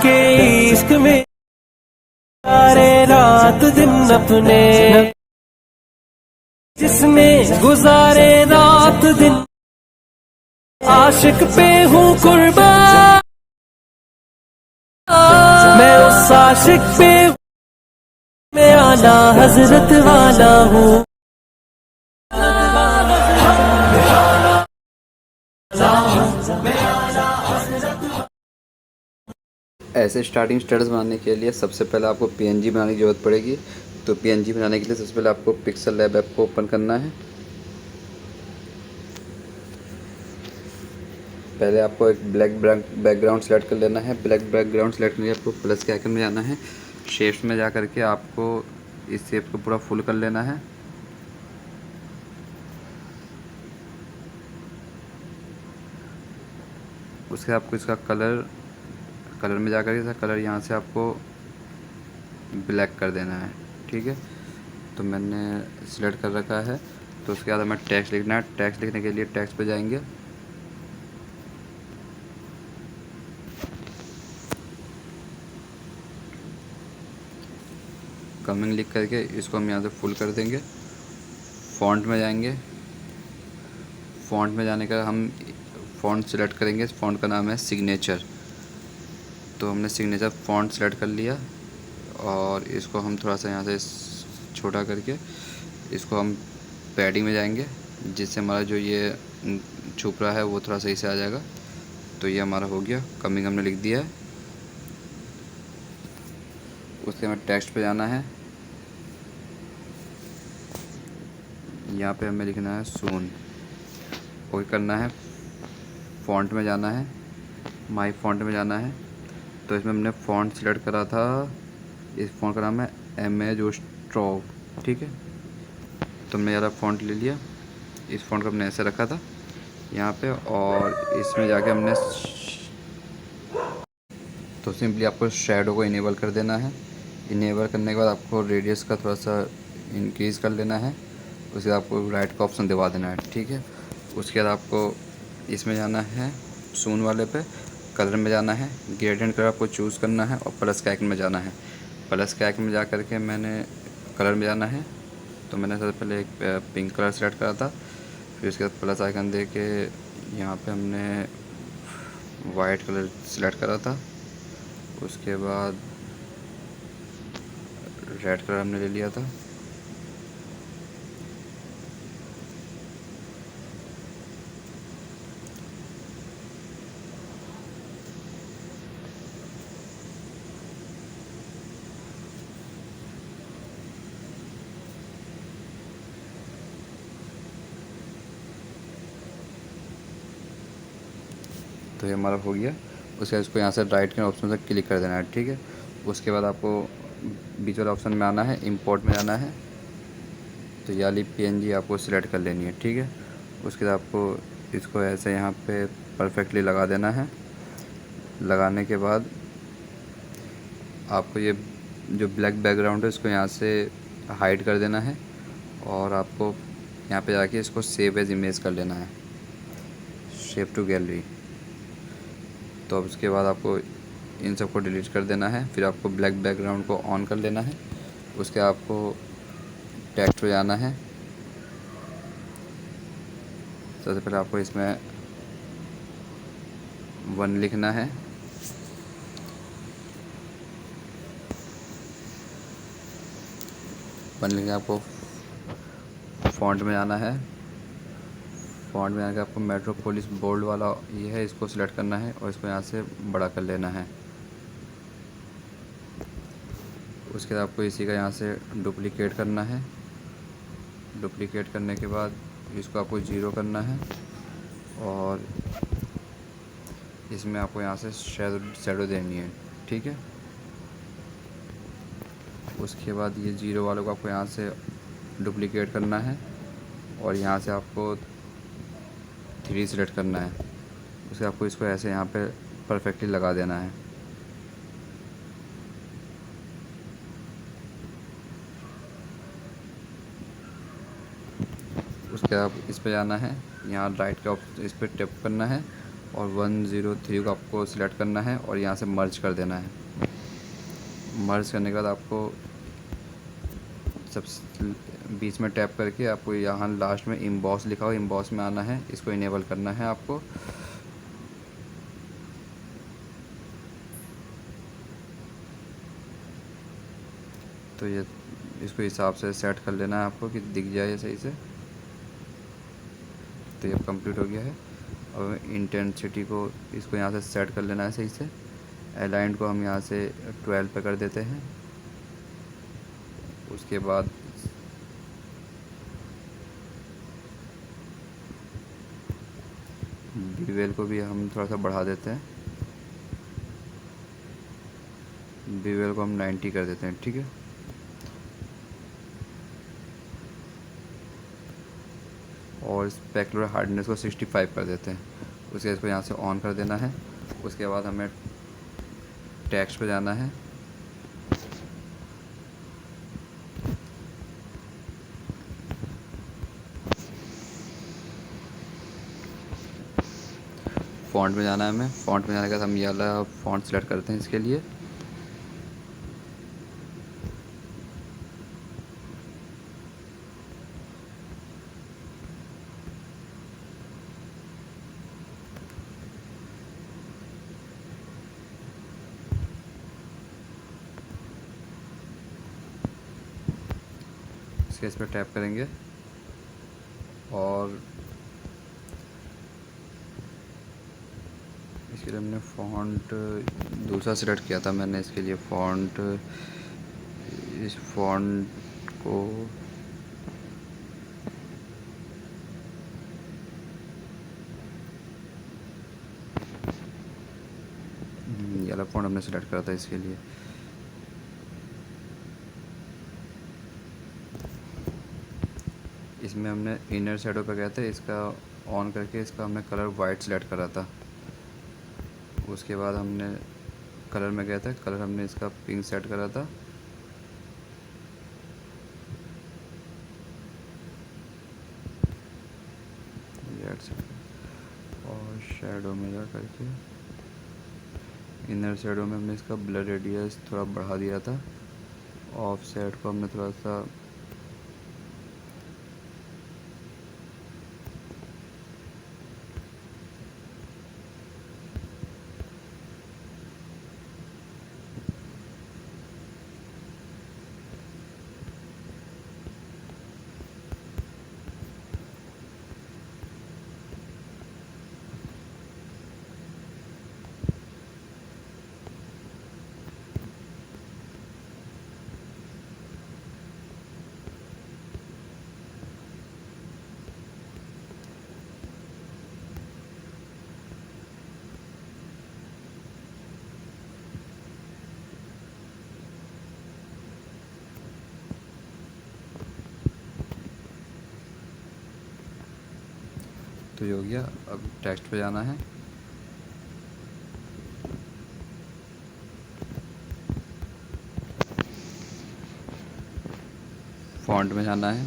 के इश्क में सारे रात दिन अपने, जिसने गुजारे रात दिन, आशिक पे हूँ कुर्बान, मैं उस आशिक पे मैं आला हजरत वाला हूँ। ऐसे स्टार्टिंग स्टेटस बनाने के लिए सबसे पहले आपको पीएनजी बनाने की ज़रूरत पड़ेगी। तो पीएनजी बनाने के लिए सबसे पहले आपको पिक्सल लैब ऐप को ओपन करना है। पहले आपको एक ब्लैक बैकग्राउंड सेलेक्ट कर लेना है। ब्लैक बैकग्राउंड सेलेक्ट करके आपको प्लस के आइकन में जाना है। शेप्स में जा करके आपको इस शेप को पूरा फुल कर लेना है। उसके आपको इसका कलर में जा करके इसका कलर यहाँ से आपको ब्लैक कर देना है। ठीक है, तो मैंने सिलेक्ट कर रखा है। तो उसके बाद हमें टेक्स्ट लिखना है। टेक्स्ट लिखने के लिए टेक्स्ट पे जाएंगे। कमिंग लिख करके इसको हम यहाँ से फुल कर देंगे। फ़ॉन्ट में जाएंगे। फ़ॉन्ट में जाने का हम फ़ॉन्ट सेलेक्ट करेंगे। इस फ़ॉन्ट का नाम है सिग्नेचर। तो हमने सिग्नेचर फ़ॉन्ट सेलेक्ट कर लिया और इसको हम थोड़ा सा यहाँ से छोटा करके इसको हम पैडिंग में जाएंगे, जिससे हमारा जो ये छुप रहा है वो थोड़ा सही से आ जाएगा। तो ये हमारा हो गया, कमिंग हमने लिख दिया है। उसके हमें टेक्स्ट पे जाना है। यहाँ पे हमें लिखना है सून। ओके करना है। फ़ॉन्ट में जाना है, माई फ़ॉन्ट में जाना है। तो इसमें हमने फ़ॉन्ट सेलेक्ट करा था, इस फ़ॉन्ट का नाम है एमेजोस्ट्रॉ। ठीक है, तो हमने ज़्यादा फ़ॉन्ट ले लिया। इस फ़ॉन्ट को हमने ऐसे रखा था यहाँ पे, और इसमें जाके हमने तो सिंपली आपको शैडो को इनेबल कर देना है। इनेबल करने के बाद आपको रेडियस का थोड़ा सा इंक्रीज़ कर लेना है। उसके बाद आपको राइट का ऑप्शन दबा देना है। ठीक है, उसके बाद आपको इसमें जाना है सून वाले पे, कलर में जाना है, ग्रेडियंट कलर आपको चूज़ करना है और प्लस के आइकन में जाना है। प्लस के आइकन में जा करके मैंने कलर में जाना है। तो मैंने सबसे पहले एक पिंक कलर सेलेक्ट करा था। फिर उसके बाद प्लस आइकन दे के यहाँ पे हमने वाइट कलर सेलेक्ट करा था। उसके बाद रेड कलर हमने ले लिया था। तो ये हमारा हो गया। उसके बाद इसको यहाँ से राइट के ऑप्शन से क्लिक कर देना है। ठीक है, उसके बाद आपको बीच वाले ऑप्शन में आना है, इंपोर्ट में जाना है। तो ये वाली पीएनजी आपको सिलेक्ट कर लेनी है। ठीक है, उसके बाद आपको इसको ऐसे यहाँ पे परफेक्टली लगा देना है। लगाने के बाद आपको ये जो ब्लैक बैकग्राउंड है इसको यहाँ से हाइड कर देना है, और आपको यहाँ पे जाके इसको सेव एज इमेज कर लेना है, सेव टू गैलरी। तो अब उसके बाद आपको इन सबको डिलीट कर देना है। फिर आपको ब्लैक बैकग्राउंड को ऑन कर लेना है। उसके आपको टेक्स्ट पे जाना है। सबसे पहले आपको इसमें 1 लिखना है। वन लिखने आपको फ़ॉन्ट में जाना है। फ़ॉन्ट में आके आपको मेट्रोपोलिस बोल्ड वाला ये है, इसको सिलेक्ट करना है और इसको यहाँ से बड़ा कर लेना है। उसके बाद आपको इसी का यहाँ से डुप्लिकेट करना है। डुप्लिकेट करने के बाद इसको आपको 0 करना है, और इसमें आपको यहाँ से शैडो देनी है। ठीक है, उसके बाद ये 0 वालों को आपको यहाँ से डुप्लिकेट करना है, और यहाँ से आपको 3 सेलेक्ट करना है। उसके आपको इसको ऐसे यहाँ पे परफेक्टली लगा देना है। उसके बाद इस पे जाना है, यहाँ राइट का इस पर टैप करना है, और 103 को आपको सिलेक्ट करना है और यहाँ से मर्ज कर देना है। मर्ज करने के बाद आपको सब बीच में टैप करके आपको यहाँ लास्ट में इम्बॉस लिखा हो, इम्बॉस में आना है, इसको इनेबल करना है आपको। तो ये इसको हिसाब से सेट कर लेना है आपको कि दिख जाए सही से। तो ये कंप्लीट हो गया है। अब इंटेंसिटी को इसको यहाँ से सेट कर लेना है सही से। अलाइंड को हम यहाँ से 12 पे कर देते हैं। उसके बाद बीवेल को भी हम थोड़ा सा बढ़ा देते हैं। बीवेल को हम 90 कर देते हैं, ठीक है। और स्पेकुलर हार्डनेस को 65 कर देते हैं। उसके इसको यहाँ से ऑन कर देना है। उसके बाद हमें टेक्स्ट पे जाना है। फ़ॉन्ट में जाना है हमें। फ़ॉन्ट में जाने के बाद हम ये वाला फ़ॉन्ट सेलेक्ट करते हैं इसके लिए। इसके इस पर टैप करेंगे और इसके लिए हमने फ़ॉन्ट दूसरा सेलेक्ट किया था मैंने। इसके लिए फ़ॉन्ट, इस फ़ॉन्ट को ये वाला फ़ॉन्ट हमने सेलेक्ट करा था इसके लिए। इसमें हमने इनर शैडो पे गए थे, इसका ऑन करके इसका हमने कलर वाइट सेलेक्ट करा था। उसके बाद हमने कलर में गया था, कलर हमने इसका पिंक सेट करा था। और शैडो में जा करके इनर शैडो में हमने इसका ब्लर रेडियस थोड़ा बढ़ा दिया था। ऑफ सेट को हमने थोड़ा सा तो ये हो गया। अब टेक्स्ट पे जाना है। फ़ॉन्ट में जाना है।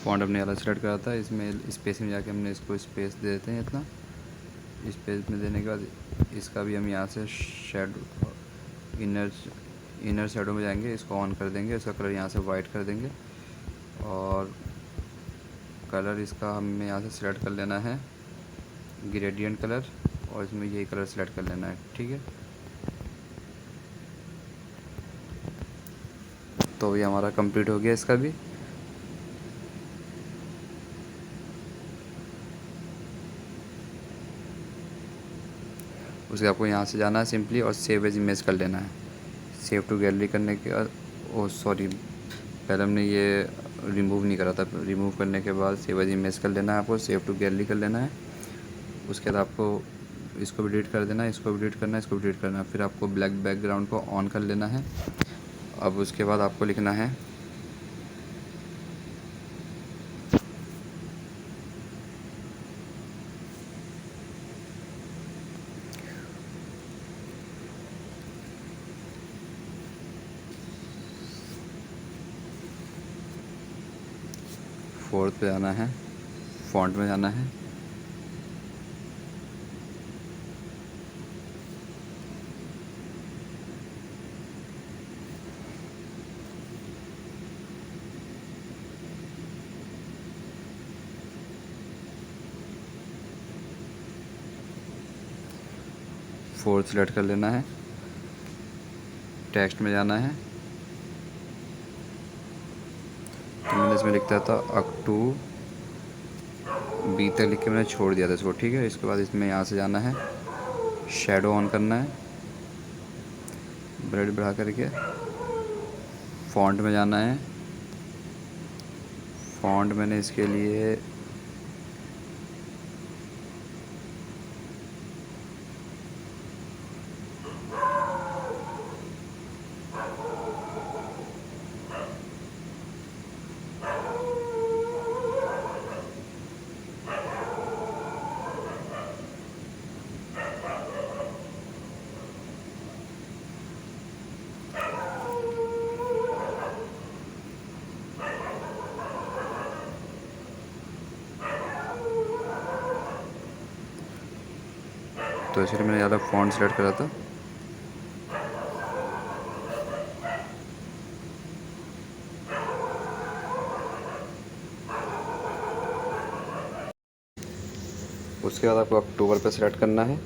फ़ॉन्ट हमने वाला सेलेक्ट करा था, इसमें स्पेस में जाके हमने इसको स्पेस दे देते हैं इतना। स्पेस में देने के बाद इसका भी हम यहाँ से शेडो इनर शेडो में जाएंगे, इसको ऑन कर देंगे। इसका कलर यहाँ से वाइट कर देंगे और कलर इसका हमें यहाँ से सिलेक्ट कर लेना है ग्रेडियंट कलर, और इसमें यही कलर सेलेक्ट कर लेना है, ठीक है। तो ये हमारा कंप्लीट हो गया इसका भी। उसके आपको यहाँ से जाना है सिंपली और सेव एज इमेज कर लेना है। सेव टू गैलरी करने के बाद, ओ सॉरी, पहले हमने ये रिमूव नहीं करा था। रिमूव करने के बाद सेव एज इमेज कर लेना है आपको, सेव टू गैलरी कर लेना है। उसके बाद आपको इसको भी डिलीट कर देना है, इसको भी डिलीट करना है, इसको भी डिलीट करना है। फिर आपको ब्लैक बैकग्राउंड को ऑन कर लेना है। अब उसके बाद आपको लिखना है फोर्थ पे जाना है, फॉन्ट में जाना है, फोर्थ सेलेक्ट कर लेना है, टेक्स्ट में जाना है। तो मैंने इसमें लिखता था अक टू बी तक लिख के मैंने छोड़ दिया था इसको, ठीक है। इसके बाद इसमें यहाँ से जाना है, शेडो ऑन करना है, ब्राइट बढ़ा करके, फॉन्ट में जाना है। फॉन्ट मैंने इसके लिए तो इसलिए मैंने ज़्यादा फ़ॉन्ट सेलेक्ट करा था। उसके बाद आपको अक्टूबर पे सेलेक्ट करना है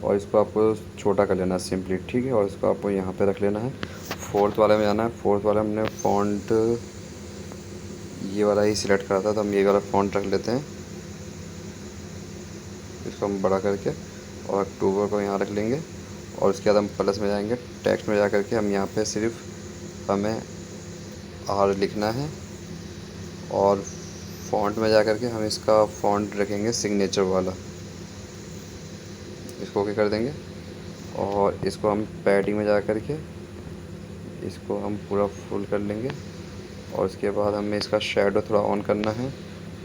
और इसको आपको छोटा कर लेना है सिंपली, ठीक है। और इसको आपको यहाँ पे रख लेना है। फोर्थ वाले में जाना है। फोर्थ वाले में हमने फ़ॉन्ट ये वाला ही सिलेक्ट करा था, तो हम ये वाला फ़ॉन्ट रख लेते हैं। इसको हम बड़ा करके और अक्टूबर को यहाँ रख लेंगे। और उसके बाद हम प्लस में जाएंगे, टेक्स्ट में जा करके हम यहाँ पे सिर्फ हमें आर लिखना है और फ़ॉन्ट में जा करके हम इसका फ़ॉन्ट रखेंगे सिग्नेचर वाला। इसको ओके कर देंगे और इसको हम पैडिंग में जा करके इसको हम पूरा फुल कर लेंगे। और उसके बाद हमें इसका शेडो थोड़ा ऑन करना है,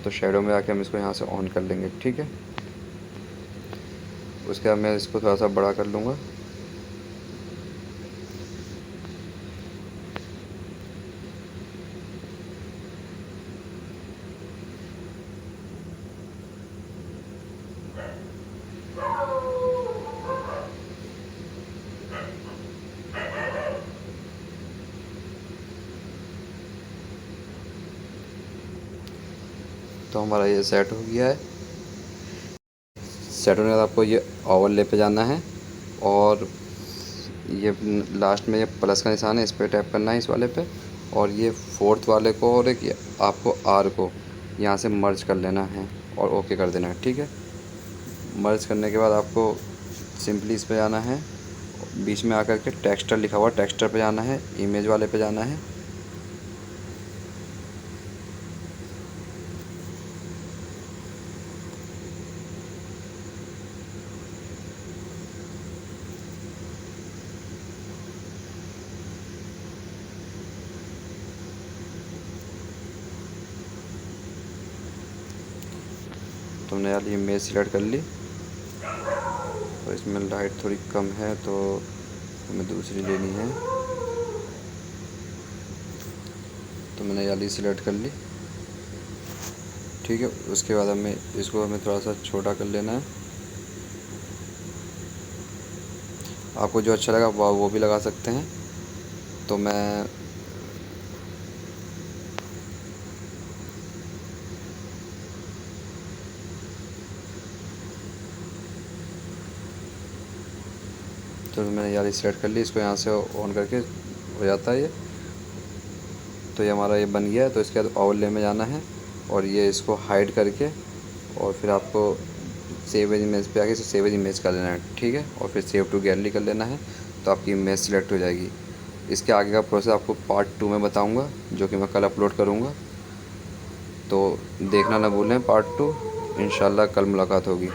तो शेडो में आके हम इसको यहाँ से ऑन कर लेंगे, ठीक है। उसके बाद मैं इसको थोड़ा सा बड़ा कर लूँगा। तो हमारा ये सेट हो गया है। सेट होने के बाद आपको ये ओवरले पे जाना है और ये लास्ट में ये प्लस का निशान है, इस पर टैप करना है इस वाले पे। और ये फोर्थ वाले को और एक आपको आर को यहाँ से मर्ज कर लेना है और ओके कर देना है, ठीक है। मर्ज करने के बाद आपको सिंपली इस पे जाना है, बीच में आकर के टेक्सचर लिखा हुआ टेक्सचर पे जाना है, इमेज वाले पे जाना है। तुमने यार इमेज सिलेक्ट कर ली और इसमें लाइट थोड़ी कम है तो हमें दूसरी लेनी है, तो मैंने यार सिलेक्ट कर ली, ठीक है। उसके बाद हमें थोड़ा सा छोटा कर लेना है। आपको जो अच्छा लगा वो भी लगा सकते हैं। तो मैं मैंने यार सिलेक्ट कर ली, इसको यहाँ से ऑन करके हो जाता है ये। तो ये हमारा ये बन गया है। तो इसके बाद ओवरले में जाना है और ये इसको हाइड करके और फिर आपको सेव एज इमेज पे आके इसे सेव एज इमेज कर लेना है, ठीक है। और फिर सेव टू गैलरी कर लेना है, तो आपकी इमेज सिलेक्ट हो जाएगी। इसके आगे का प्रोसेस आपको पार्ट 2 में बताऊंगा, जो कि मैं कल अपलोड करूंगा। तो देखना ना भूलें पार्ट 2। इंशाल्लाह कल मुलाकात होगी।